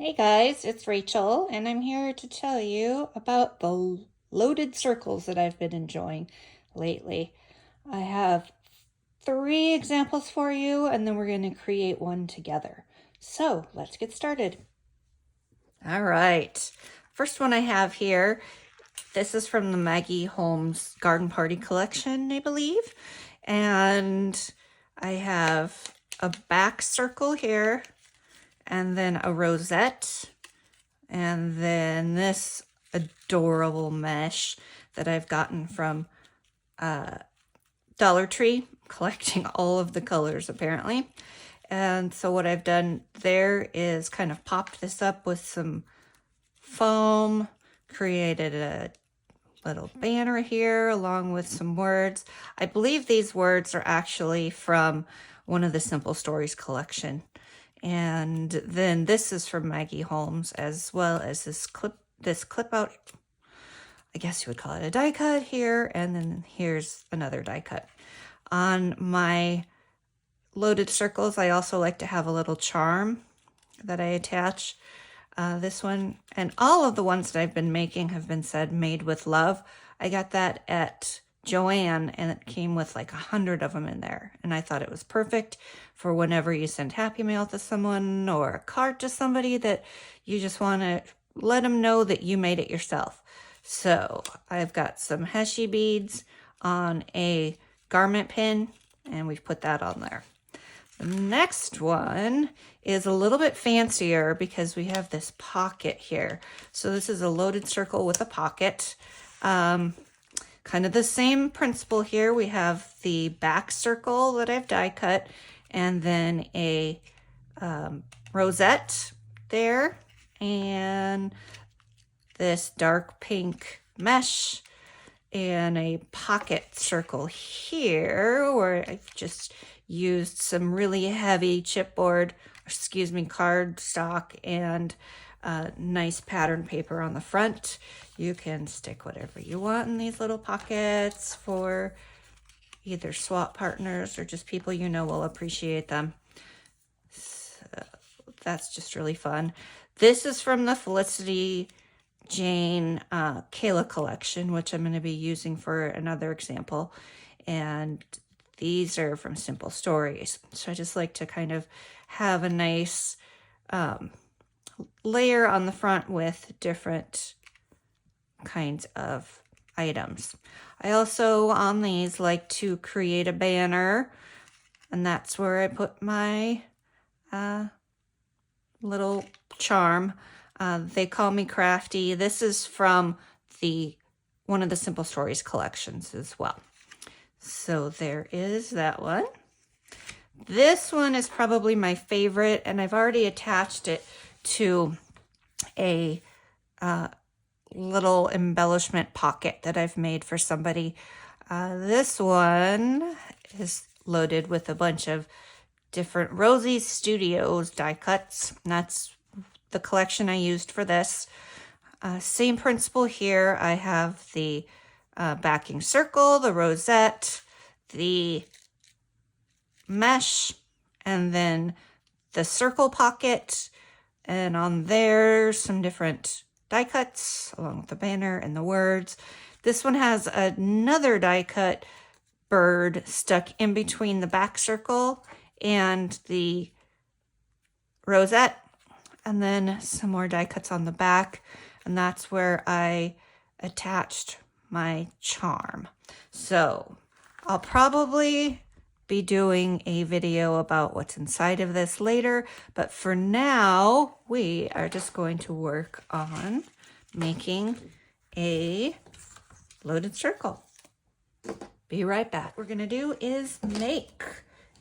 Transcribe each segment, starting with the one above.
Hey guys, it's Rachel, and I'm here to tell you about the loaded circles that I've been enjoying lately. I have 3 examples for you, and then we're going to create one together. So let's get started. All right, first one I have here, this is from the Maggie Holmes Garden Party collection, I believe. And I have a back circle here, and then a rosette, and then this adorable mesh that I've gotten from Dollar Tree, collecting all of the colors apparently. And so what I've done there is kind of popped this up with some foam, created a little banner here along with some words. I believe these words are actually from one of the Simple Stories collection. And then this is from Maggie Holmes, as well as this clip out, I guess you would call it a die cut here, and then here's another die cut. On my loaded circles, I also like to have a little charm that I attach. This one, and all of the ones that I've been making have been said made with love. I got that at Joann, and it came with like 100 of them in there, and I thought it was perfect for whenever you send Happy Mail to someone or a card to somebody that you just want to let them know that you made it yourself. So I've got some Heshi beads on a garment pin, and we've put that on there. The next one is a little bit fancier because we have this pocket here. So this is a loaded circle with a pocket. Kind of the same principle here. We have the back circle that I've die cut, and then a rosette there, and this dark pink mesh, and a pocket circle here where I've just used some really heavy chipboard, card stock, and nice pattern paper on the front. You can stick whatever you want in these little pockets for either swap partners or just people you know will appreciate them. So that's just really fun. This is from the Felicity Jane Kayla collection, which I'm going to be using for another example. And these are from Simple Stories. So I just like to kind of have a nice layer on the front with different kinds of items. I also, on these, like to create a banner, and that's where I put my little charm. They call me crafty. This is from one of the Simple Stories collections as well. So there is that one. This one is probably my favorite, and I've already attached it to a little embellishment pocket that I've made for somebody. This one is loaded with a bunch of different Rosie's Studios die cuts. And that's the collection I used for this. Same principle here. I have the backing circle, the rosette, the mesh, and then the circle pocket, and on there some different die cuts along with the banner and the words. This one has another die cut bird stuck in between the back circle and the rosette, and then some more die cuts on the back, and that's where I attached my charm. So I'll probably be doing a video about what's inside of this later, but for now we are just going to work on making a loaded circle. Be right back. What we're gonna do is make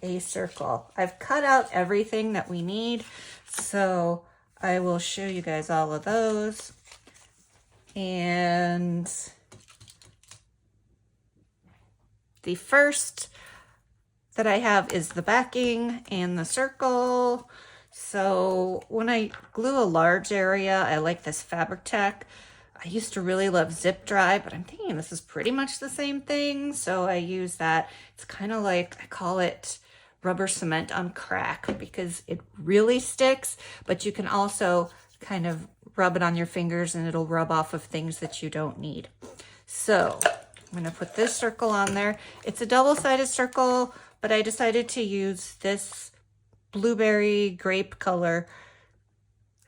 a circle. I've cut out everything that we need, so I will show you guys all of those. And the first that I have is the backing and the circle. So when I glue a large area, I like this fabric tack. I used to really love zip dry, but I'm thinking this is pretty much the same thing, so I use that. It's kind of like, I call it rubber cement on crack because it really sticks, but you can also kind of rub it on your fingers and it'll rub off of things that you don't need. So I'm gonna put this circle on there. It's a double-sided circle, but I decided to use this blueberry grape color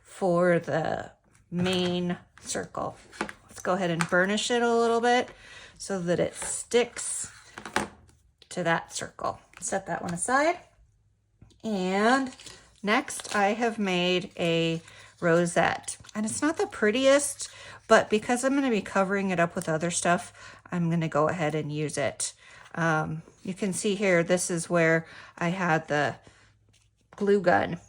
for the main circle. Let's go ahead and burnish it a little bit so that it sticks to that circle. Set that one aside. And next I have made a rosette. And it's not the prettiest, but because I'm going to be covering it up with other stuff, I'm going to go ahead and use it. You can see here, this is where I had the glue gun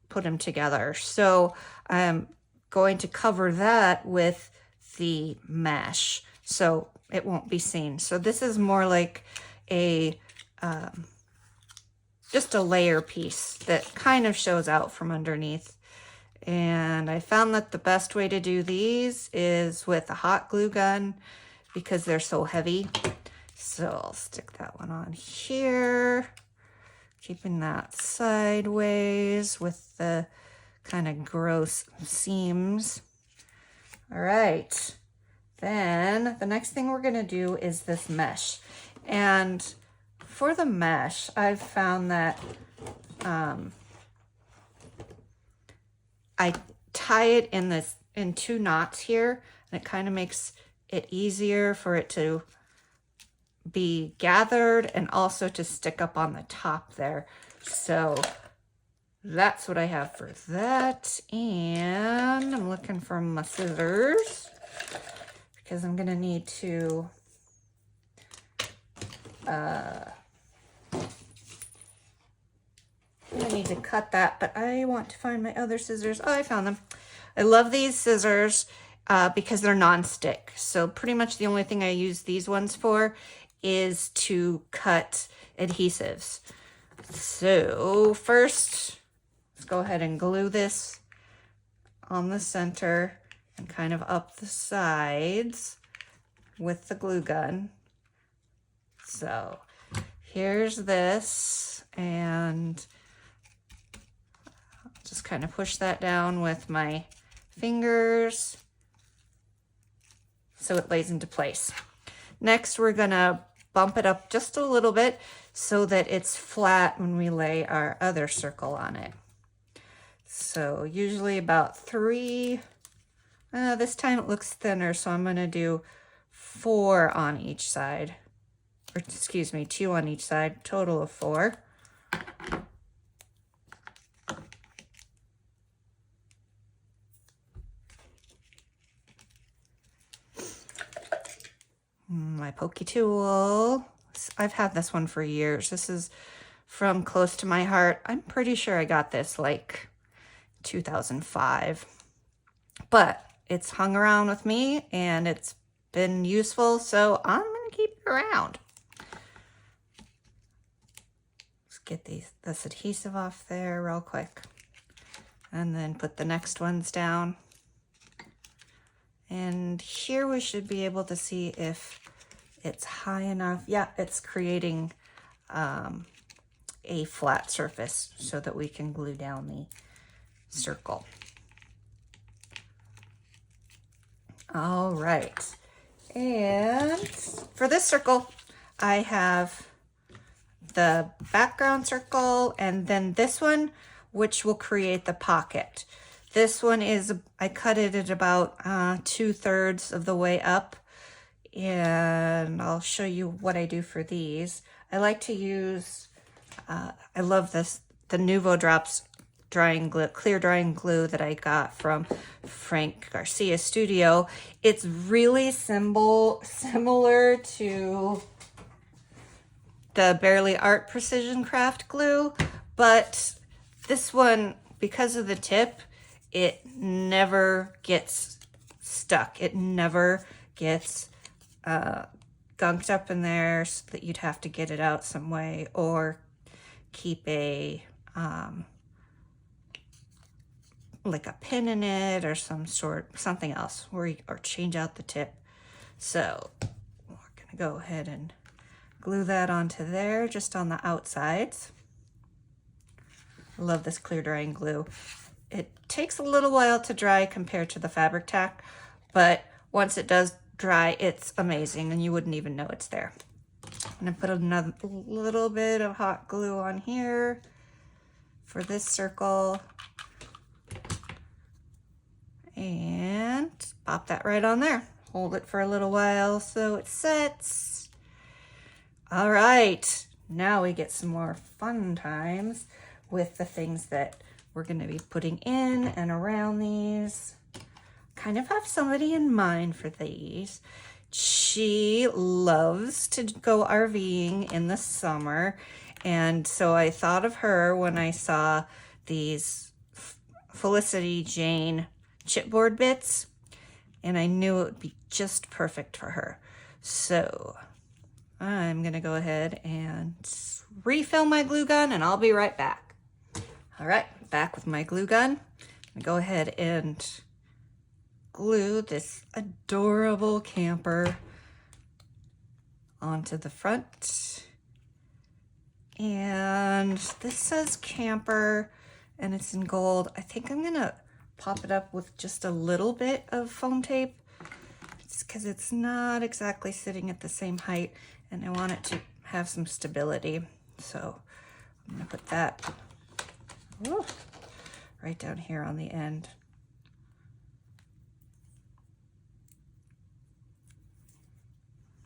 put them together. So I'm going to cover that with the mesh so it won't be seen. So this is more like a just a layer piece that kind of shows out from underneath. And I found that the best way to do these is with a hot glue gun because they're so heavy. So I'll stick that one on here, keeping that sideways with the kind of gross seams. All right, then the next thing we're gonna do is this mesh. And for the mesh, I've found that I tie it in two knots here, and it kind of makes it easier for it to be gathered and also to stick up on the top there. So that's what I have for that. And I'm looking for my scissors because I'm gonna need to cut that, but I want to find my other scissors. Oh, I found them. I love these scissors because they're non-stick. So pretty much the only thing I use these ones for is to cut adhesives. So first, let's go ahead and glue this on the center and kind of up the sides with the glue gun. So here's this, and I'll just kind of push that down with my fingers so it lays into place. Next, we're gonna bump it up just a little bit so that it's flat when we lay our other circle on it. So usually about 3, this time it looks thinner, so I'm gonna do 4 on each side. Or excuse me, 2 on each side, total of 4. My pokey tool. I've had this one for years. This is from close to my heart. I'm pretty sure I got this like 2005. But it's hung around with me and it's been useful, so I'm gonna keep it around. Let's get this adhesive off there real quick. And then put the next ones down. And here we should be able to see if it's high enough. Yeah, it's creating a flat surface so that we can glue down the circle. All right. And for this circle, I have the background circle and then this one, which will create the pocket. This one is, I cut it at about 2/3 of the way up, and I'll show you what I do for these. I like to use, I love this, the Nuvo Drops drying glue, clear drying glue that I got from Frank Garcia Studio. It's really similar to the Barely Art Precision Craft glue, but this one, because of the tip, it never gets stuck. It never gets gunked up in there so that you'd have to get it out some way or keep a like a pin in it or something else, or change out the tip. So we're gonna go ahead and glue that onto there, just on the outsides. I love this clear drying glue. It takes a little while to dry compared to the fabric tack, but once it does dry, it's amazing and you wouldn't even know it's there. I'm gonna put another little bit of hot glue on here for this circle and pop that right on there. Hold it for a little while so it sets. All right, now we get some more fun times with the things that we're gonna be putting in and around these. Kind of have somebody in mind for these. She loves to go RVing in the summer, and so I thought of her when I saw these Felicity Jane chipboard bits, and I knew it would be just perfect for her. So I'm gonna go ahead and refill my glue gun and I'll be right back. All right, back with my glue gun. I'm gonna go ahead and glue this adorable camper onto the front. And this says camper and it's in gold. I think I'm gonna pop it up with just a little bit of foam tape. It's because it's not exactly sitting at the same height and I want it to have some stability. So I'm gonna put that right down here on the end.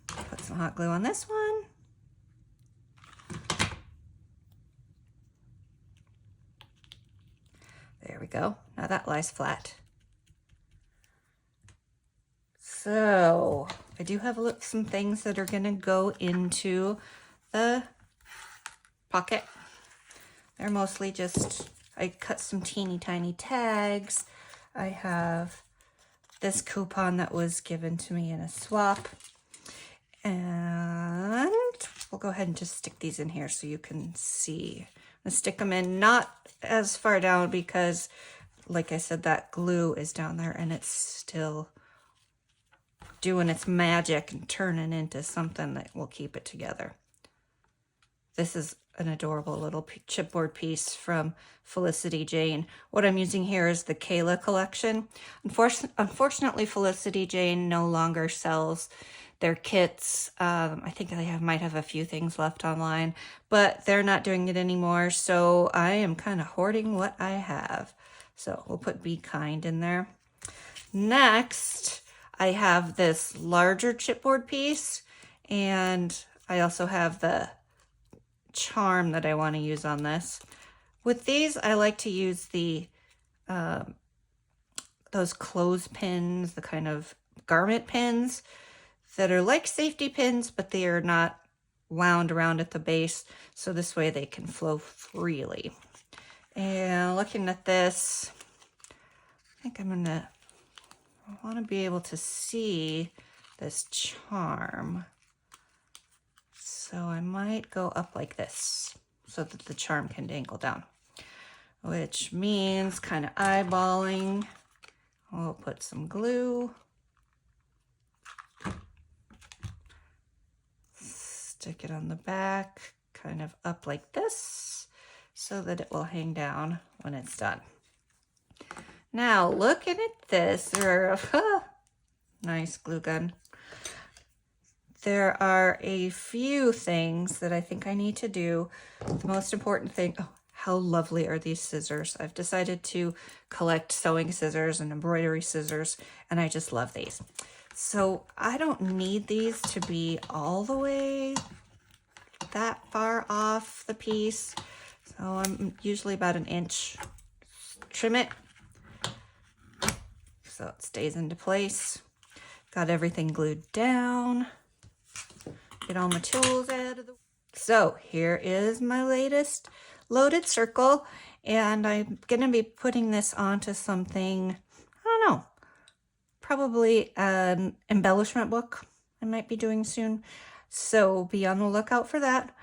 Put some hot glue on this one. There we go. Now that lies flat. So I do have some things that are gonna go into the pocket. They're mostly just, I cut some teeny tiny tags. I have this coupon that was given to me in a swap. And we'll go ahead and just stick these in here so you can see. I'm gonna stick them in not as far down because, like I said, that glue is down there and it's still doing its magic and turning into something that will keep it together. This is an adorable little chipboard piece from Felicity Jane. What I'm using here is the Kayla collection. Unfortunately, Felicity Jane no longer sells their kits. I think they might have a few things left online, but they're not doing it anymore. So I am kind of hoarding what I have. So we'll put Be Kind in there. Next, I have this larger chipboard piece, and I also have the charm that I want to use on this. With these, I like to use the those clothes pins, the kind of garment pins that are like safety pins, but they are not wound around at the base, so this way they can flow freely. And looking at this, I think I want to be able to see this charm. So I might go up like this so that the charm can dangle down, which means kind of eyeballing. We'll put some glue. Stick it on the back, kind of up like this, so that it will hang down when it's done. Now, looking at this, nice glue gun. There are a few things that I think I need to do. The most important thing, oh, how lovely are these scissors? I've decided to collect sewing scissors and embroidery scissors, and I just love these. So I don't need these to be all the way that far off the piece. So I'm usually about an inch. Trim it so it stays into place. Got everything glued down. Get all my tools out of the way. So here is my latest loaded circle, and I'm gonna be putting this onto something, I don't know, probably an embellishment book I might be doing soon. So be on the lookout for that.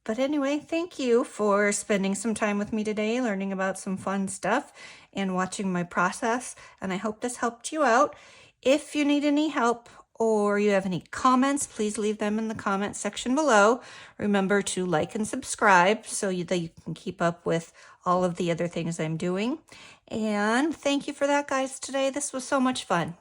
But anyway, thank you for spending some time with me today, learning about some fun stuff and watching my process. And I hope this helped you out. If you need any help or you have any comments, please leave them in the comment section below. Remember to like and subscribe so that you can keep up with all of the other things I'm doing. And thank you for that, guys, today. This was so much fun.